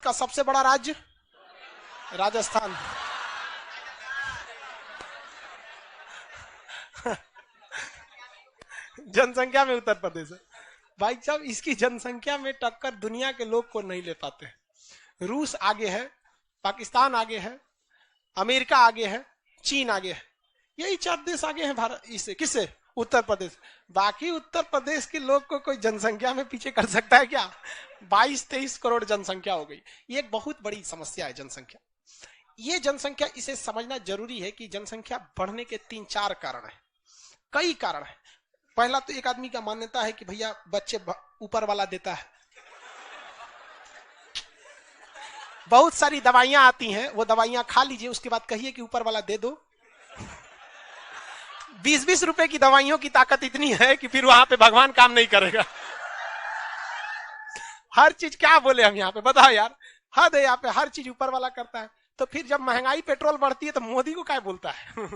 का सबसे बड़ा राज्य राजस्थान। जनसंख्या में उत्तर प्रदेश है भाई साहब। इसकी जनसंख्या में टक्कर दुनिया के लोग को नहीं ले पाते। रूस आगे है, पाकिस्तान आगे है, अमेरिका आगे है, चीन आगे है, यही 4 देश आगे हैं भारत इससे। किससे? उत्तर प्रदेश। बाकी उत्तर प्रदेश के लोग को कोई जनसंख्या में पीछे कर सकता है क्या? 22-23 करोड़ जनसंख्या हो गई। ये एक बहुत बड़ी समस्या है जनसंख्या। ये जनसंख्या, इसे समझना जरूरी है कि जनसंख्या बढ़ने के 3-4 कारण है, कई कारण है। पहला तो एक आदमी का मान्यता है कि भैया बच्चे ऊपर वाला देता है। बहुत सारी दवाइयां आती हैं, वो दवाइयां खा लीजिए, उसके बाद कहिए कि ऊपर वाला दे दो। 20-20 रुपए की दवाइयों की ताकत इतनी है कि फिर वहां पे भगवान काम नहीं करेगा। हर चीज क्या बोले हम यहाँ पे, बताओ यार, हद है यहाँ पे। हर चीज ऊपर वाला करता है, तो फिर जब महंगाई पेट्रोल बढ़ती है तो मोदी को क्या बोलता है?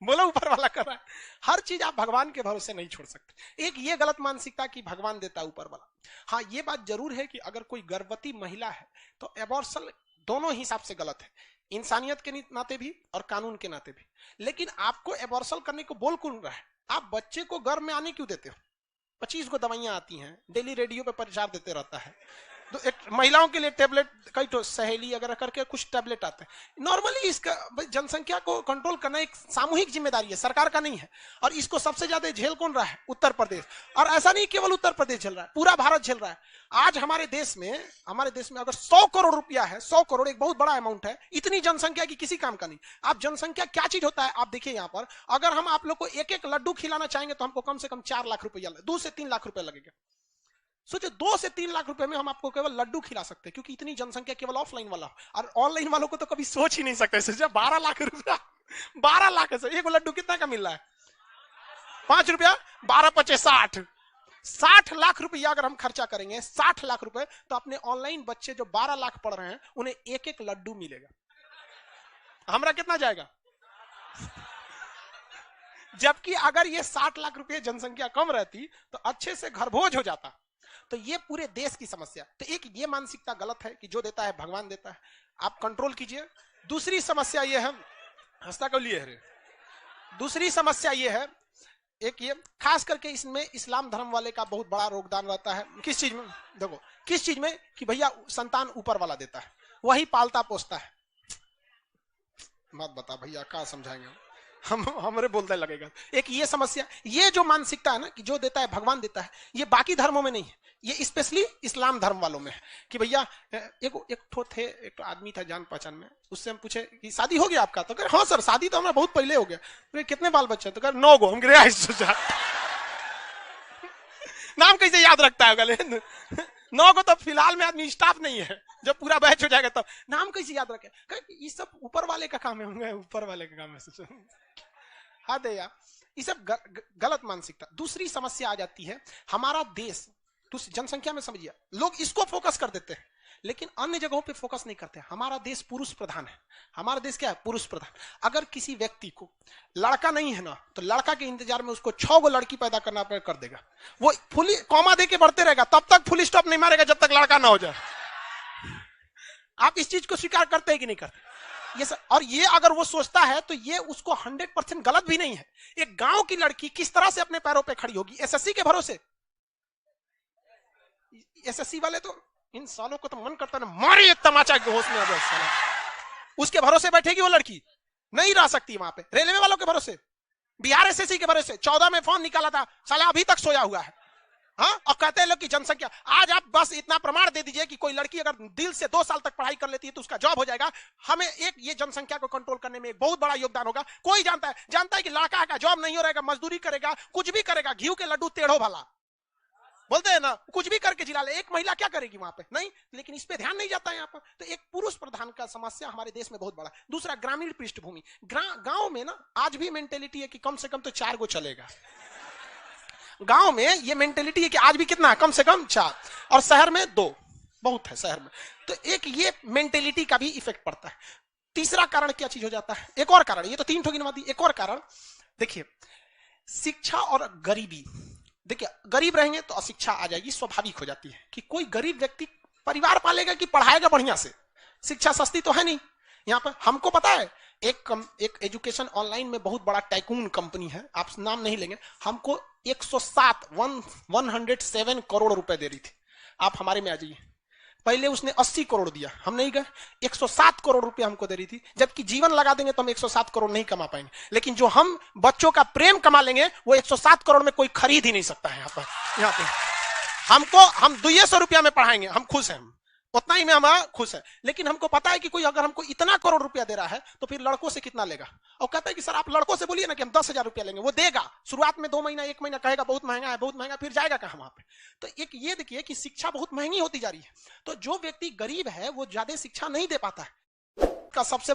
बोलो ऊपर वाला कर रहा है। हर चीज आप भगवान के भरोसे नहीं छोड़ सकते। एक ये गलत मानसिकता कि भगवान देता है ऊपर वाला। हाँ, ये बात जरूर है कि अगर कोई गर्भवती महिला है तो एबॉर्शन दोनों हिसाब से गलत है, इंसानियत के नाते भी और कानून के नाते भी। लेकिन आपको एबॉर्शन करने को बोल कौन रहा है? आप बच्चे को गर्भ में आने क्यों देते हो? 25 को दवाइयां आती हैं, डेली रेडियो पे प्रचार देते रहता है। तो एक महिलाओं के लिए टेबलेट, कई तो सहेली वगैरह करके कुछ टेबलेट आते हैं। नॉर्मली इसका जनसंख्या को कंट्रोल करना एक सामूहिक जिम्मेदारी है, सरकार का नहीं है। और इसको सबसे ज्यादा झेल कौन रहा है? उत्तर प्रदेश। और ऐसा नहीं केवल उत्तर प्रदेश झेल रहा है, पूरा भारत झेल रहा है। आज हमारे देश में अगर 100 करोड़ रुपया है, 100 करोड़ एक बहुत बड़ा अमाउंट है, इतनी जनसंख्या की किसी काम का नहीं। आप जनसंख्या क्या चीज होता है आप देखिए यहाँ पर, अगर हम आप लोग को एक लड्डू खिलाना चाहेंगे तो हमको कम से कम 4 लाख रुपया, 2 से 3 लाख रुपया लगेगा। सोचो 2 से 3 लाख रुपए में हम आपको केवल लड्डू खिला सकते हैं, क्योंकि इतनी जनसंख्या केवल ऑफलाइन वाला। और ऑनलाइन वालों को तो कभी सोच ही नहीं सकते। सोचा 12 लाख रुपया, 12 लाख से एक लड्डू कितना का मिल रहा है? 5 रुपया, 12×5 60 लाख रुपया अगर हम खर्चा करेंगे, 60 लाख रुपए, तो अपने ऑनलाइन बच्चे जो 12 लाख पढ़ रहे हैं उन्हें एक लड्डू मिलेगा। हमारा कितना जाएगा? जबकि अगर ये 60 लाख रुपए जनसंख्या कम रहती तो अच्छे से घर भोज हो जाता। तो ये पूरे देश की समस्या। तो एक ये मानसिकता गलत है कि जो देता है भगवान देता है, आप कंट्रोल कीजिए। दूसरी समस्या ये है, हंसता क्यों लिए रे? दूसरी समस्या ये है, एक ये खास करके इसमें इस्लाम धर्म वाले का बहुत बड़ा योगदान रहता है। किस चीज में? देखो किस चीज में कि भैया संतान ऊपर वाला देता है, वही पालता पोसता है। मत बता भैया, क्या समझाएंगे हम हमारे बोलते लगेगा। एक ये समस्या, ये जो मानसिकता है ना कि जो देता है भगवान देता है, ये बाकी धर्मों में नहीं है, ये स्पेशली इस्लाम धर्म वालों में है। कि भैया एक आदमी था जान पहचान में, उससे हम पूछे कि शादी हो गया आपका? तो कह हाँ सर, शादी तो हमारा बहुत पहले हो गया। तो कितने बाल बच्चे? तो कह 9 गो। हम गिरे नाम कैसे याद रखता है? गले 9 गो तो फिलहाल में आदमी स्टाफ नहीं है, जब पूरा बैच हो जाएगा तब नाम कैसे याद रखे? ये सब ऊपर वाले का काम है, ऊपर वाले का काम है। हाँ दे यार, ये सब गलत मानसिकता। दूसरी समस्या आ जाती है, हमारा देश जनसंख्या में समझिए लोग इसको फोकस कर देते हैं, लेकिन अन्य जगहों पे फोकस नहीं करते। हमारा देश पुरुष प्रधान है। हमारा देश क्या है? पुरुष प्रधान। अगर किसी व्यक्ति को लड़का नहीं है ना, तो लड़का के इंतजार में उसको 6 गो लड़की पैदा करना कर देगा। वो फुल कॉमा दे के बढ़ते रहेगा, तब तक फुल स्टॉप नहीं मारेगा जब तक लड़का ना हो जाए। आप इस चीज को स्वीकार करते हैं कि नहीं करते? ये सब, और ये अगर वो सोचता है तो ये उसको 100% गलत भी नहीं है। एक गांव की लड़की किस तरह से अपने पैरों पे खड़ी होगी? एसएससी के भरोसे। एसएससी वाले तो इन सालों को तो मन करता है ना मारे एक तमाचा के होश में आ जाए। उसके भरोसे बैठेगी वो लड़की, नहीं रह सकती वहां पे। रेलवे वालों के भरोसे, बिहार एसएससी के भरोसे 14 में फॉर्म निकाला था, साला अभी तक सोया हुआ है। हाँ, और कहते हैं लोग की जनसंख्या। आज आप बस इतना प्रमाण दे दीजिए कि कोई लड़की अगर दिल से 2 साल तक पढ़ाई कर लेती है तो उसका जॉब हो जाएगा। हमें एक ये जनसंख्या को कंट्रोल करने में एक बहुत बड़ा योगदान होगा। कोई जानता है कि लड़का का जॉब नहीं हो रहेगा, मजदूरी करेगा, कुछ भी करेगा, घी के लड्डू टेढ़ो भला बोलते हैं ना, कुछ भी करके जिला ले। एक महिला क्या करेगी वहां पे? नहीं, लेकिन इस पे ध्यान नहीं जाता है यहाँ पर। तो एक पुरुष प्रधान का समस्या हमारे देश में बहुत बड़ा। दूसरा, ग्रामीण पृष्ठभूमि। गांव में ना आज भी मेंटेलिटी है कि कम से कम तो 4 गो चलेगा। गांव में ये मेंटेलिटी है कि आज भी कितना, कम से कम 4, और शहर में 2 बहुत है शहर में। तो एक ये मेंटेलिटी का भी इफेक्ट पड़ता है। तीसरा कारण क्या चीज हो जाता है? एक और कारण, ये तो 3 ठो गिनवा दी। एक और कारण देखिए, शिक्षा और गरीबी। देखिए, गरीब रहेंगे तो अशिक्षा आ जाएगी, स्वाभाविक हो जाती है कि कोई गरीब व्यक्ति परिवार पालेगा कि पढ़ाएगा बढ़िया से? शिक्षा सस्ती तो है नहीं। यहाँ पर हमको पता है एक एजुकेशन ऑनलाइन में बहुत बड़ा टाइकून कंपनी है, आप नाम नहीं लेंगे, हमको 107 करोड़ रुपए दे रही थी, आप हमारे में आ जाइए। पहले उसने 80 करोड़ दिया, हम नहीं गए। 107 करोड़ रुपए हमको दे रही थी, जबकि जीवन लगा देंगे तो हम 107 करोड़ नहीं कमा पाएंगे, लेकिन जो हम बच्चों का प्रेम कमा लेंगे वो 107 करोड़ में कोई खरीद ही नहीं सकता है। यहाँ पे हम 200 रुपया में पढ़ाएंगे, हम खुश हैं, उतना ही में हम खुश है। लेकिन हमको पता है कि कोई अगर हमको इतना करोड़ रुपया दे रहा है तो फिर लड़कों से कितना लेगा। और कहता है कि सर आप लड़कों से बोलिए ना कि हम 10,000 रुपया लेंगे, वो देगा। शुरुआत में 2 महीना 1 महीना कहेगा बहुत महंगा है बहुत महंगा, फिर जाएगा कहां वहां पे। तो एक ये देखिए कि शिक्षा बहुत महंगी होती जा रही है। तो जो व्यक्ति गरीब है वो ज्यादा शिक्षा नहीं दे पाता है। का सबसे